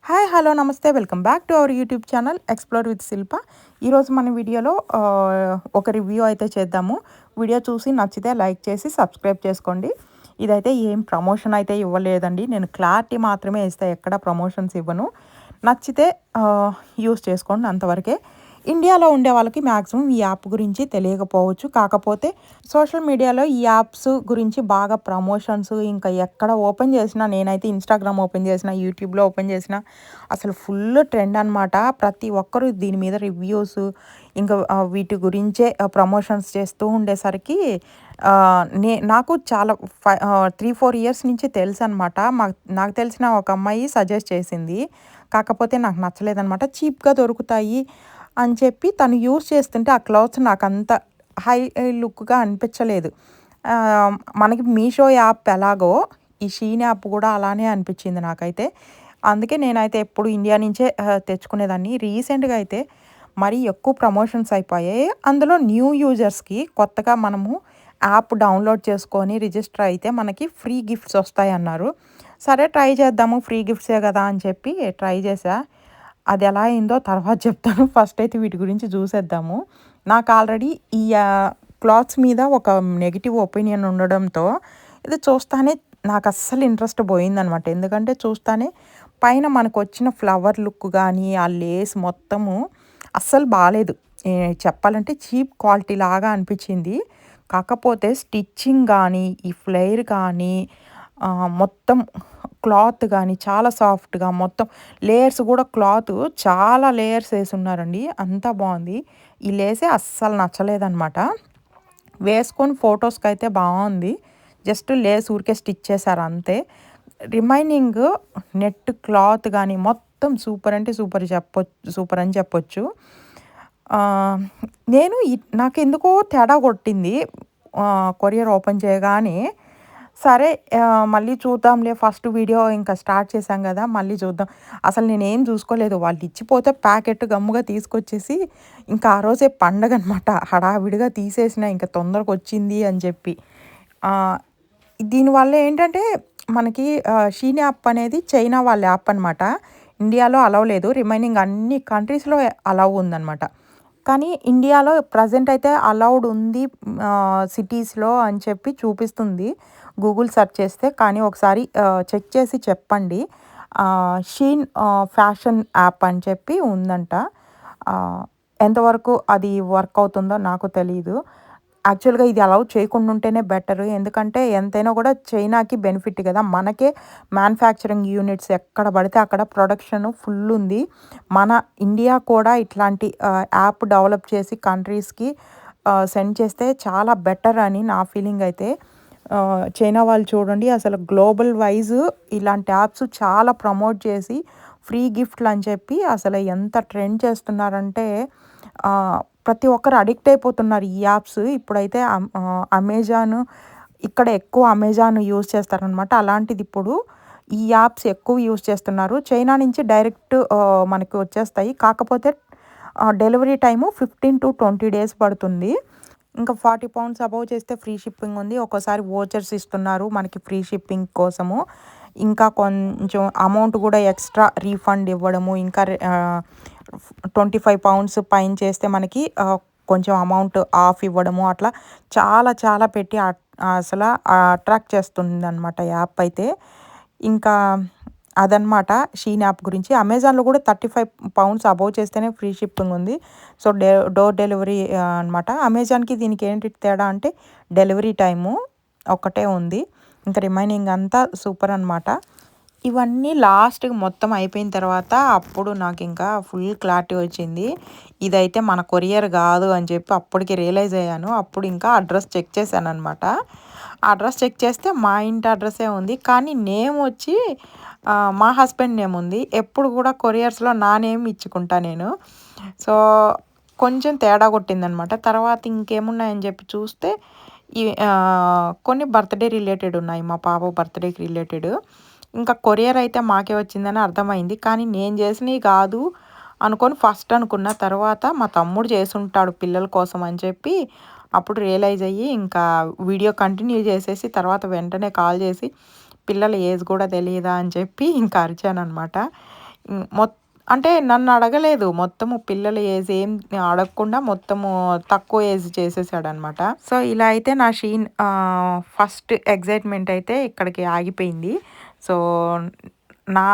Hi hello నమస్తే welcome back to our YouTube channel explore with Shilpa. ఈరోజు మన వీడియోలో ఒక రివ్యూ అయితే చేద్దాము. వీడియో చూసి నచ్చితే లైక్ చేసి సబ్స్క్రైబ్ చేసుకోండి. ఇదైతే ఏం ప్రమోషన్ అయితే ఇవ్వలేదండి, నేను క్లారిటీ మాత్రమే ఇస్తే ఎక్కడ ప్రమోషన్స్ ఇవ్వను. నచ్చితే యూస్ చేసుకోండి అంతవరకే. ఇండియాలో ఉండే వాళ్ళకి మ్యాక్సిమం ఈ యాప్ గురించి తెలియకపోవచ్చు. కాకపోతే సోషల్ మీడియాలో ఈ యాప్స్ గురించి బాగా ప్రమోషన్స్ ఇంకా ఎక్కడ ఓపెన్ చేసినా, నేనైతే ఇన్‌స్టాగ్రామ్ ఓపెన్ చేసినా, యూట్యూబ్‌లో ఓపెన్ చేసినా అసలు ఫుల్ ట్రెండ్ అనమాట. ప్రతి ఒక్కరు దీని మీద రివ్యూస్ ఇంకా వీటి గురించే ప్రమోషన్స్ చేస్తూ ఉండేసరికి నాకు చాలా 3-4 ఇయర్స్ నుంచి తెలుసనమాట. నాకు తెలిసిన ఒక అమ్మాయి సజెస్ట్ చేసింది. కాకపోతే నాకు నచ్చలేదనమాట. చీప్‌గా దొరుకుతాయి అని చెప్పి తను యూజ్ చేస్తుంటే ఆ క్లాత్స్ నాకంత హై లుక్‌గా అనిపించలేదు. మనకి మీషో యాప్ ఎలాగో ఈ షీన్ యాప్ కూడా అలానే అనిపించింది నాకైతే. అందుకే నేనైతే ఎప్పుడు ఇండియా నుంచే తెచ్చుకునేదాన్ని. రీసెంట్‌గా అయితే మరీ ఎక్కువ ప్రమోషన్స్ అయిపోయాయి. అందులో న్యూ యూజర్స్‌కి కొత్తగా మనము యాప్ డౌన్‌లోడ్ చేసుకొని రిజిస్టర్ అయితే మనకి ఫ్రీ గిఫ్ట్స్ వస్తాయన్నారు. సరే ట్రై చేద్దాము, ఫ్రీ గిఫ్ట్సే కదా అని చెప్పి ట్రై చేశా. అది ఎలా అయిందో తర్వాత చెప్తాను. ఫస్ట్ అయితే వీటి గురించి చూసేద్దాము. నాకు ఆల్రెడీ ఈ క్లాత్స్ మీద ఒక నెగెటివ్ ఒపీనియన్ ఉండడంతో ఇది చూస్తానే నాకు అస్సలు ఇంట్రెస్ట్ పోయిందనమాట. ఎందుకంటే చూస్తానే పైన మనకొచ్చిన ఫ్లవర్ లుక్ గానీ, ఆ లేస్ మొత్తము అస్సలు బాలేదు. చెప్పాలంటే చీప్ క్వాలిటీ లాగా అనిపిచ్చింది. కాకపోతే స్టిచ్చింగ్ గానీ, ఈ ఫ్లేర్ కానీ మొత్తం క్లాత్ గానీ చాలా సాఫ్ట్‌గా మొత్తం లేయర్స్ గూడా క్లాతు చాలా లేయర్స్ యేసున్నారండి. అంతా బావుంది. ఈ లేసే అస్సలు నచ్చలేదనమాట. వేసుకొని ఫోటోస్‌కైతే బావుంది. జస్ట్ లేస్ ఊరికే స్టిచ్ చేశారు అంతే. రిమైనింగ్ నెట్ క్లాత్ గానీ మొత్తం సూపర్ అంటే సూపర్ అని చెప్పొచ్చు. ఆహ్, నేను నాకెందుకో తేడా కొట్టింది. కొరియర్ ఓపెన్ చేయగానే సరే మళ్ళీ చూద్దాంలే, ఫస్ట్ వీడియో ఇంకా స్టార్ట్ చేశాం గదా! మళ్ళీ చూద్దాం. అసలు నేనేం చూసుకోలేదు. వాళ్ళు ఇచ్చిపోతే ప్యాకెట్ గమ్ముగా తీసుకొచ్చేసి ఇంకా ఆ రోజే పండగనమాట. హడావిడిగా తీసేసిన ఇంక తొందరగొచ్చింది అని చెప్పి. ఆహ్, దీనివల్ల ఏంటంటే మనకి షీన్ యాప్ అనేది చైనా వాళ్ళ యాప్ అనమాట. ఇండియాలో అలౌ లేదు. రిమైనింగ్ అన్ని కంట్రీస్‌లో అలౌ ఉందనమాట. కానీ ఇండియాలో ప్రెజెంట్ అయితే అలౌడ్ ఉంది సిటీస్‌లో అని చెప్పి చూపిస్తుంది గూగుల్ సెర్చ్ చేస్తే. కానీ ఒకసారి చెక్ చేసి చెప్పండి. షీన్ ఫ్యాషన్ యాప్ అని చెప్పి ఉందంట. ఆహ్, ఎంతవరకు అది వర్క్ అవుతుందో నాకు తెలీదు. యాక్చువల్‌గా ఇది అలౌ చేయకుండా ఉంటేనే బెటరు. ఎందుకంటే ఎంతైనా కూడా చైనాకి బెనిఫిట్ కదా! మనకే మ్యానుఫ్యాక్చరింగ్ యూనిట్స్ ఎక్కడ పడితే అక్కడ ప్రొడక్షన్ ఫుల్ ఉంది. మన ఇండియా కూడా ఇట్లాంటి యాప్ డెవలప్ చేసి కంట్రీస్‌కి సెండ్ చేస్తే చాలా బెటర్ అని నా ఫీలింగ్ అయితే. చైనా వాళ్ళు చూడండి అసలు గ్లోబల్ వైజ్ ఇలాంటి యాప్స్ చాలా ప్రమోట్ చేసి ఫ్రీ గిఫ్ట్‌లు అని చెప్పి అసలు ఎంత ట్రెండ్ చేస్తున్నారంటే ప్రతి ఒక్కరు అడిక్ట్ అయిపోతున్నారు ఈ యాప్స్. ఇప్పుడైతే అమెజాన్ ఇక్కడ ఎక్కువ అమెజాన్ యూజ్ చేస్తారనమాట. అలాంటిది ఇప్పుడు ఈ యాప్స్ ఎక్కువ యూజ్ చేస్తున్నారు. చైనా నుంచి డైరెక్ట్ మనకి వచ్చేస్తాయి. కాకపోతే డెలివరీ టైము 15-20 డేస్ పడుతుంది. ఇంకా 40 పౌండ్స్ అబోవ్ చేస్తే ఫ్రీ షిప్పింగ్ ఉంది. ఒక్కోసారి వోచర్స్ ఇస్తున్నారు మనకి ఫ్రీ షిప్పింగ్ కోసము. ఇంకా కొంచెం అమౌంట్ కూడా ఎక్స్‌ట్రా రీఫండ్ ఇవ్వడము. ఇంకా 25 పౌండ్స్ పైన చేస్తే మనకి కొంచెం అమౌంట్ ఆఫ్ ఇవ్వడము. అట్లా చాలా చాలా పెట్టి అసల అట్రాక్ట్ చేస్తుందనమాట యాప్ అయితే. ఇంకా అదనమాట షీన్ యాప్ గురించి. అమెజాన్‌లో కూడా 35 పౌండ్స్ అబోవ్ చేస్తేనే ఫ్రీ షిప్పింగ్ ఉంది. సో, డోర్ డెలివరీ అనమాట. అమెజాన్‌కి దీనికి ఏంటి తేడా అంటే డెలివరీ టైము ఒక్కటే ఉంది. ఇంకా రిమైనింగ్ అంతా సూపర్ అనమాట. ఇవన్నీ లాస్ట్‌కి మొత్తం అయిపోయిన తర్వాత అప్పుడు నాకింకా ఫుల్ క్లారిటీ వచ్చింది. ఇదైతే మన కొరియర్ గాదు అని చెప్పి అప్పటికి రియలైజ్ అయ్యాను. అప్పుడు ఇంకా అడ్రస్ చెక్ చేశాననమాట. అడ్రస్ చెక్ చేస్తే మా ఇంటి అడ్రస్సే ఉంది. కానీ నేమ్ వచ్చి మా హస్బెండ్ నేమ్ ఉంది. ఎప్పుడు కూడా కొరియర్స్‌లో నా నేమ్ ఇచ్చుకుంటా నేను. సో, కొంచెం తేడా కొట్టిందనమాట. తర్వాత ఇంకేమున్నాయని చెప్పి చూస్తే కొన్ని బర్త్‌డే రిలేటెడ్ ఉన్నాయి. మా పాప బర్త్‌డేకి రిలేటెడ్. ఇంకా కొరియర్ అయితే మాకే వచ్చిందని అర్థమైంది. కానీ నేను చేసినయి కాదు అనుకోని ఫస్ట్ అనుకున్న. తర్వాత మా తమ్ముడు చేసుంటాడు పిల్లల కోసం అని చెప్పి అప్పుడు రియలైజ్ అయ్యి ఇంకా వీడియో కంటిన్యూ చేసేసి తర్వాత వెంటనే కాల్ చేసి పిల్లల ఏజ్ కూడా తెలీదా అని చెప్పి ఇంకా అరిచాననమాట. అంటే నన్ను అడగలేదు. మొత్తము పిల్లల ఏజ్ ఏం అడగకుండా మొత్తము తక్కువ ఏజ్ చేసేసాడనమాట. సో, ఇలా అయితే నా ఫస్ట్ ఎక్సైట్‌మెంట్ అయితే ఇక్కడికి ఆగిపోయింది. సో, నా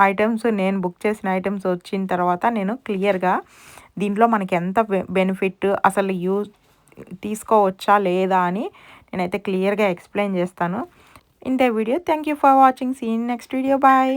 ఐటెమ్స్ నేను బుక్ చేసిన ఐటెమ్స్ వచ్చిన తర్వాత నేను క్లియర్‌గా దీంట్లో మనకి ఎంత బెనిఫిట్ అసలు తీసుకోవచ్చా లేదా అని నేనైతే క్లియర్‌గా ఎక్స్‌ప్లెయిన్ చేస్తాను. ఇంతే వీడియో. Thank you for watching. See you in next video. Bye.